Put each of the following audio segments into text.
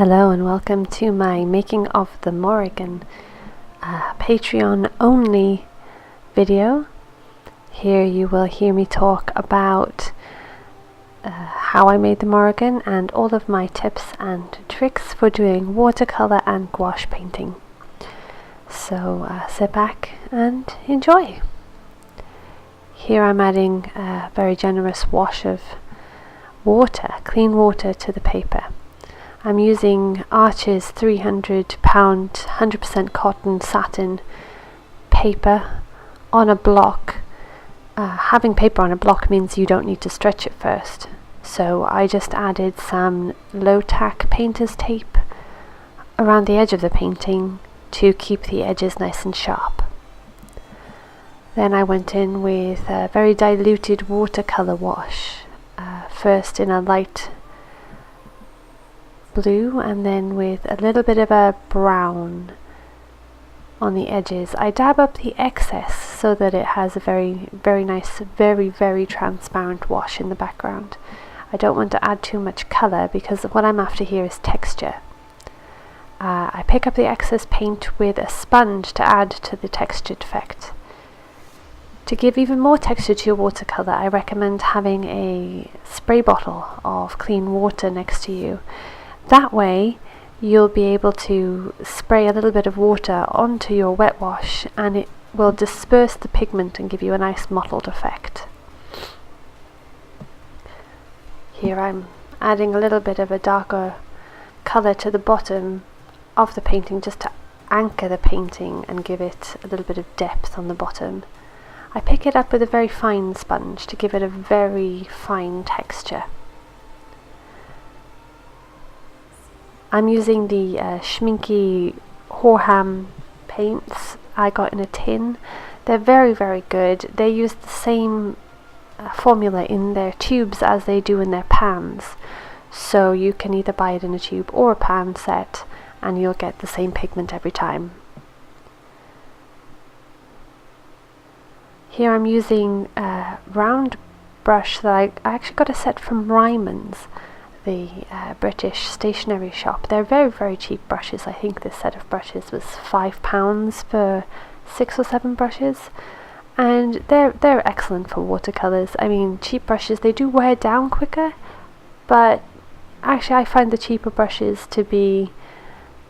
Hello and welcome to my making of the Morrigan Patreon only video. Here you will hear me talk about how I made the Morrigan and all of my tips and tricks for doing watercolor and gouache painting. So sit back and enjoy. Here I'm adding a very generous wash of water, clean water, to the paper. I'm using Arch's 300 pound 100% cotton satin paper on a block. Having paper on a block means you don't need to stretch it first. So I just added some low tack painter's tape around the edge of the painting to keep the edges nice and sharp. Then I went in with a very diluted watercolor wash, first in a light blue and then with a little bit of a brown on the edges. I dab up the excess so that it has a very nice, very transparent wash in the background. I don't want to add too much colour because what I'm after here is texture. I pick up the excess paint with a sponge to add to the textured effect. To give even more texture to your watercolour, I recommend having a spray bottle of clean water next to you. That way you'll be able to spray a little bit of water onto your wet wash and it will disperse the pigment and give you a nice mottled effect. Here I'm adding a little bit of a darker colour to the bottom of the painting just to anchor the painting and give it a little bit of depth on the bottom. I pick it up with a very fine sponge to give it a very fine texture. I'm using the Schminky Horham paints I got in a tin. They're very good. They use the same formula in their tubes as they do in their pans. So you can either buy it in a tube or a pan set and you'll get the same pigment every time. Here I'm using a round brush that I actually got a set from Ryman's, the British stationery shop. They're very cheap brushes. I think this set of brushes was £5 for 6 or 7 brushes, and they're excellent for watercolors. I mean, cheap brushes, they do wear down quicker, but actually I find the cheaper brushes to be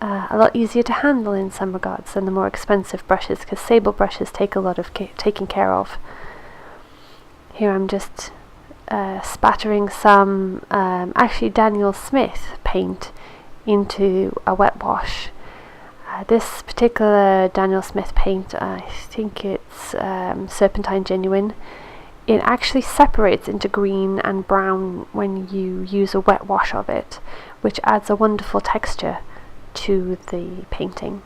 a lot easier to handle in some regards than the more expensive brushes, because sable brushes take a lot of taking care of. Here I'm just spattering some actually Daniel Smith paint into a wet wash. This particular Daniel Smith paint, I think it's Serpentine Genuine. It actually separates into green and brown when you use a wet wash of it, which adds a wonderful texture to the painting.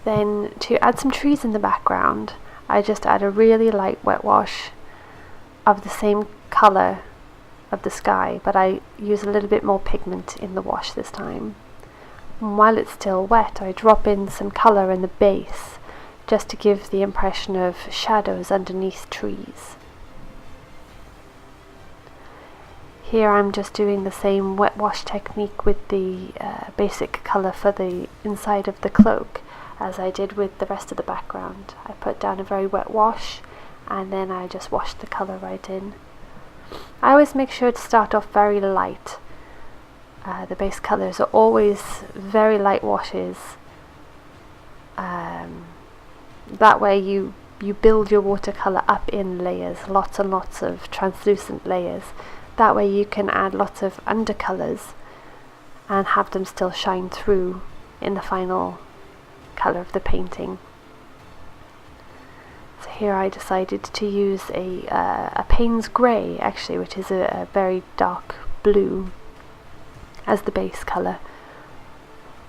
Then to add some trees in the background, I just add a really light wet wash of the same colour of the sky, but I use a little bit more pigment in the wash this time. And while it's still wet, I drop in some colour in the base just to give the impression of shadows underneath trees. Here I'm just doing the same wet wash technique with the basic colour for the inside of the cloak as I did with the rest of the background. I put down a very wet wash and then I just washed the colour right in. I always make sure to start off very light. The base colours are always very light washes. That way you build your watercolour up in layers, lots and lots of translucent layers. That way you can add lots of undercolours and have them still shine through in the final colour of the painting. So here I decided to use a Payne's Grey, actually, which is a very dark blue, as the base colour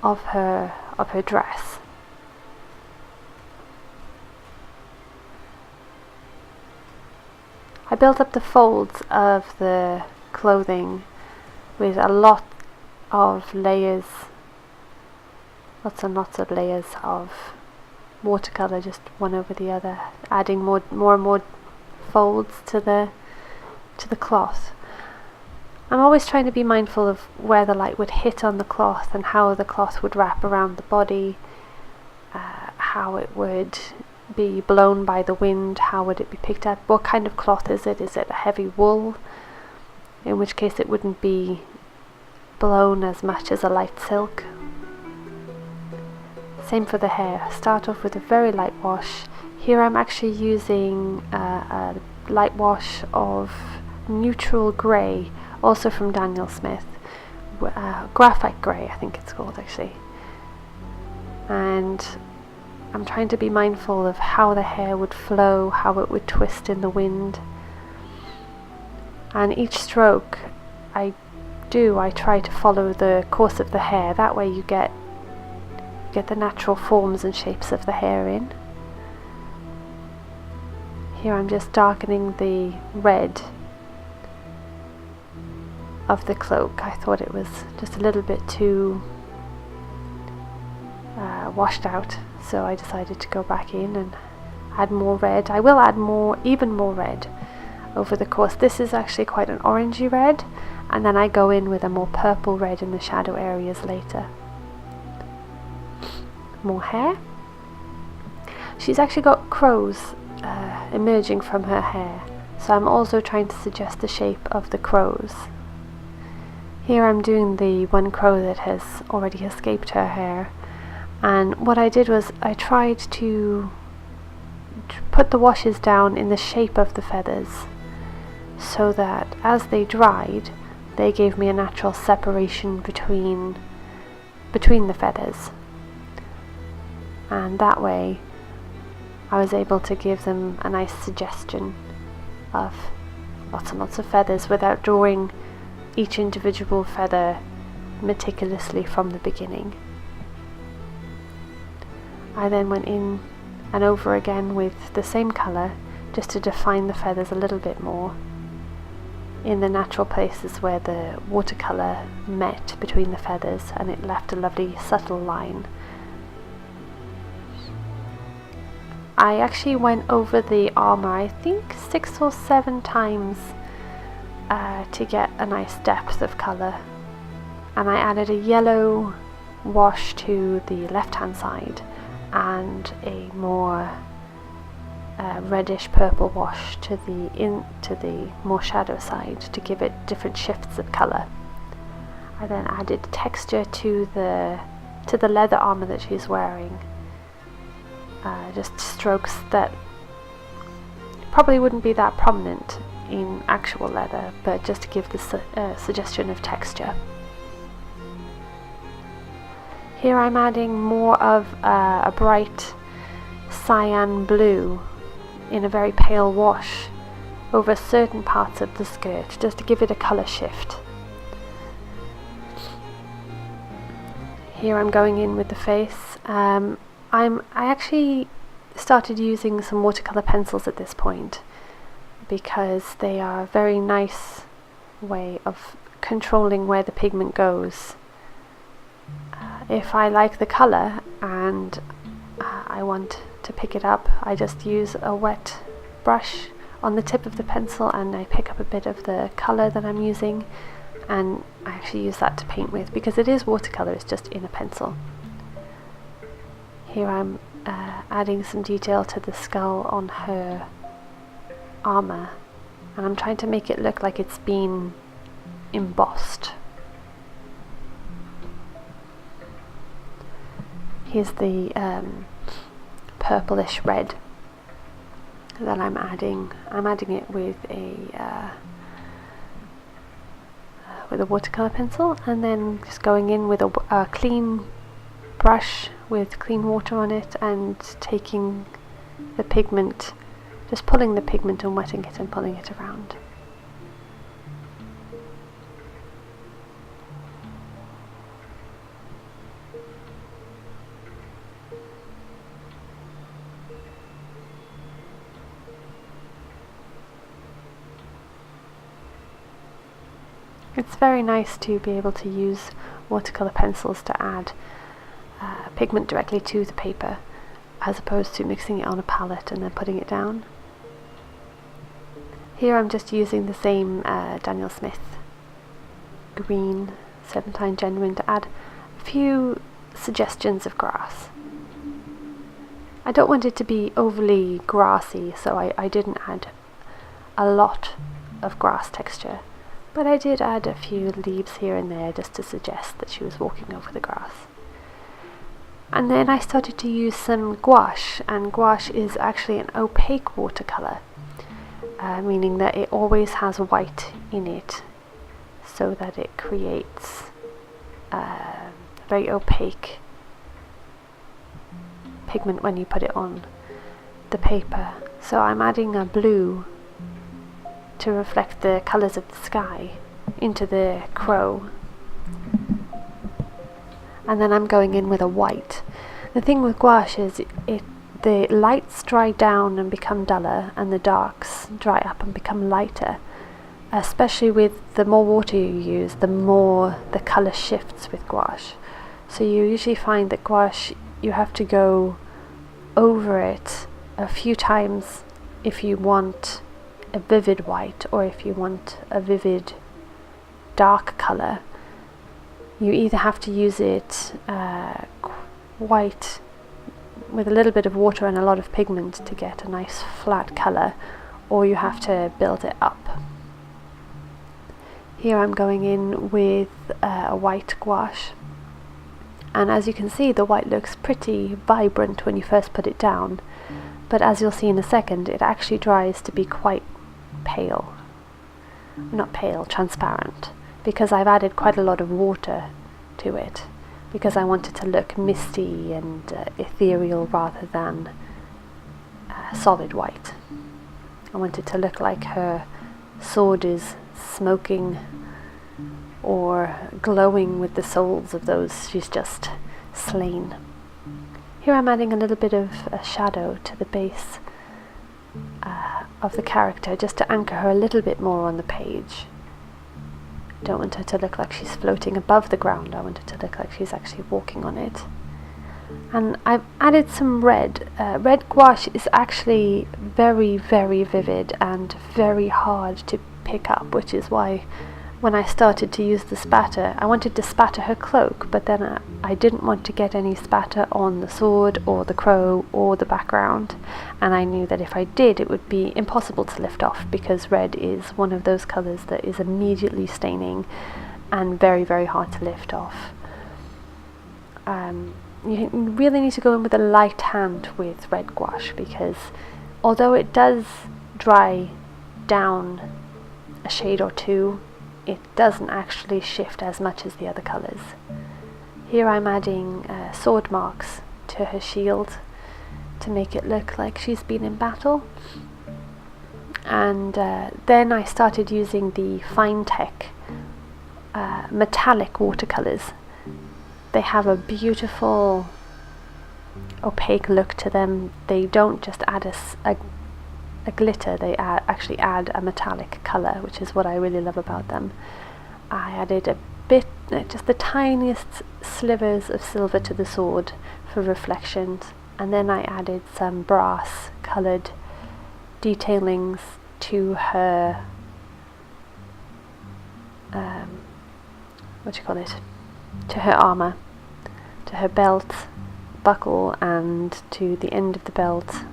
of her dress. I built up the folds of the clothing with a lot of layers, lots and lots of layers of watercolour, just one over the other, adding more and more folds to the cloth. I'm always trying to be mindful of where the light would hit on the cloth and how the cloth would wrap around the body, how it would be blown by the wind, how would it be picked up, what kind of cloth is it? Is it a heavy wool? In which case it wouldn't be blown as much as a light silk. Same for the hair. Start off with a very light wash. Here I'm actually using a light wash of neutral grey, also from Daniel Smith, graphite grey I think it's called actually, and I'm trying to be mindful of how the hair would flow, how it would twist in the wind, and each stroke I try to follow the course of the hair. That way you get the natural forms and shapes of the hair in. Here I'm just darkening the red of the cloak. I thought it was just a little bit too washed out, so I decided to go back in and add more red. I will add even more red over the course. This is actually quite an orangey red, and then I go in with a more purple red in the shadow areas later. More hair. She's actually got crows emerging from her hair, so I'm also trying to suggest the shape of the crows. Here I'm doing the one crow that has already escaped her hair, and what I did was I tried to put the washes down in the shape of the feathers so that as they dried they gave me a natural separation between the feathers, and that way I was able to give them a nice suggestion of lots and lots of feathers without drawing each individual feather meticulously from the beginning. I then went in and over again with the same colour just to define the feathers a little bit more in the natural places where the watercolour met between the feathers, and it left a lovely subtle line. I actually went over the armour I think 6 or 7 times to get a nice depth of colour, and I added a yellow wash to the left hand side and a more reddish purple wash to the more shadow side to give it different shifts of colour. I then added texture to the leather armour that she's wearing, just strokes that probably wouldn't be that prominent in actual leather, but just to give the suggestion of texture. Here I'm adding more of a bright cyan blue in a very pale wash over certain parts of the skirt, just to give it a colour shift. Here I'm going in with the face. I actually started using some watercolour pencils at this point because they are a very nice way of controlling where the pigment goes. If I like the colour and I want to pick it up, I just use a wet brush on the tip of the pencil and I pick up a bit of the colour that I'm using, and I actually use that to paint with because it is watercolour, it's just in a pencil. Here I'm adding some detail to the skull on her armour, and I'm trying to make it look like it's been embossed. Here's the purplish red that I'm adding. I'm adding it with a watercolor pencil, and then just going in with a clean brush with clean water on it and taking the pigment, just pulling the pigment and wetting it and pulling it around. It's very nice to be able to use watercolour pencils to add pigment directly to the paper, as opposed to mixing it on a palette and then putting it down. Here I'm just using the same Daniel Smith green Serpentine Genuine to add a few suggestions of grass. I don't want it to be overly grassy, so I didn't add a lot of grass texture, but I did add a few leaves here and there just to suggest that she was walking over the grass. And then I started to use some gouache, and gouache is actually an opaque watercolour, meaning that it always has white in it, so that it creates a very opaque pigment when you put it on the paper. So I'm adding a blue to reflect the colours of the sky into the crow, and then I'm going in with a white. The thing with gouache is the lights dry down and become duller, and the darks dry up and become lighter. Especially with the more water you use, the more the colour shifts with gouache. So you usually find that gouache, you have to go over it a few times if you want a vivid white, or if you want a vivid dark colour. You either have to use it white with a little bit of water and a lot of pigment to get a nice flat colour, or you have to build it up. Here I'm going in with a white gouache, and as you can see, the white looks pretty vibrant when you first put it down, but as you'll see in a second, it actually dries to be quite pale. Not pale, transparent, because I've added quite a lot of water to it, because I want it to look misty and ethereal rather than solid white. I want it to look like her sword is smoking or glowing with the souls of those she's just slain. Here I'm adding a little bit of a shadow to the base of the character, just to anchor her a little bit more on the page. Don't want her to look like she's floating above the ground, I want her to look like she's actually walking on it. And I've added some red. Red gouache is actually very, very vivid and very hard to pick up, which is why when I started to use the spatter, I wanted to spatter her cloak, but then I didn't want to get any spatter on the sword or the crow or the background, and I knew that if I did, it would be impossible to lift off, because red is one of those colours that is immediately staining and very, very hard to lift off. You really need to go in with a light hand with red gouache, because although it does dry down a shade or two, it doesn't actually shift as much as the other colours. Here I'm adding sword marks to her shield to make it look like she's been in battle. And then I started using the Fine Tech metallic watercolours. They have a beautiful opaque look to them. They don't just add a glitter, they actually add a metallic colour, which is what I really love about them. I added a bit, just the tiniest slivers of silver to the sword for reflections, and then I added some brass coloured detailings to her to her armour, to her belt buckle, and to the end of the belt,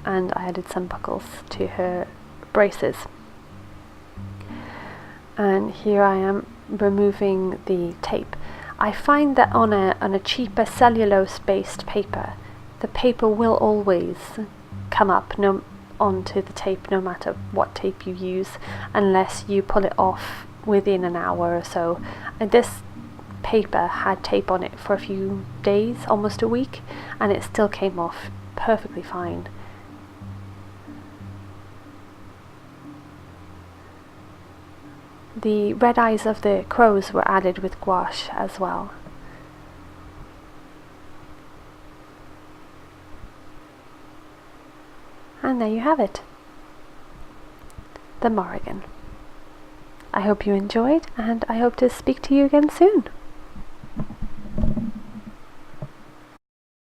and I added some buckles to her braces. And here I am removing the tape. I find that on a cheaper cellulose based paper, the paper will always come up onto the tape, no matter what tape you use, unless you pull it off within an hour or so. And this paper had tape on it for a few days, almost a week, and it still came off perfectly fine. The red eyes of the crows were added with gouache as well. And there you have it, the Morrigan. I hope you enjoyed, and I hope to speak to you again soon.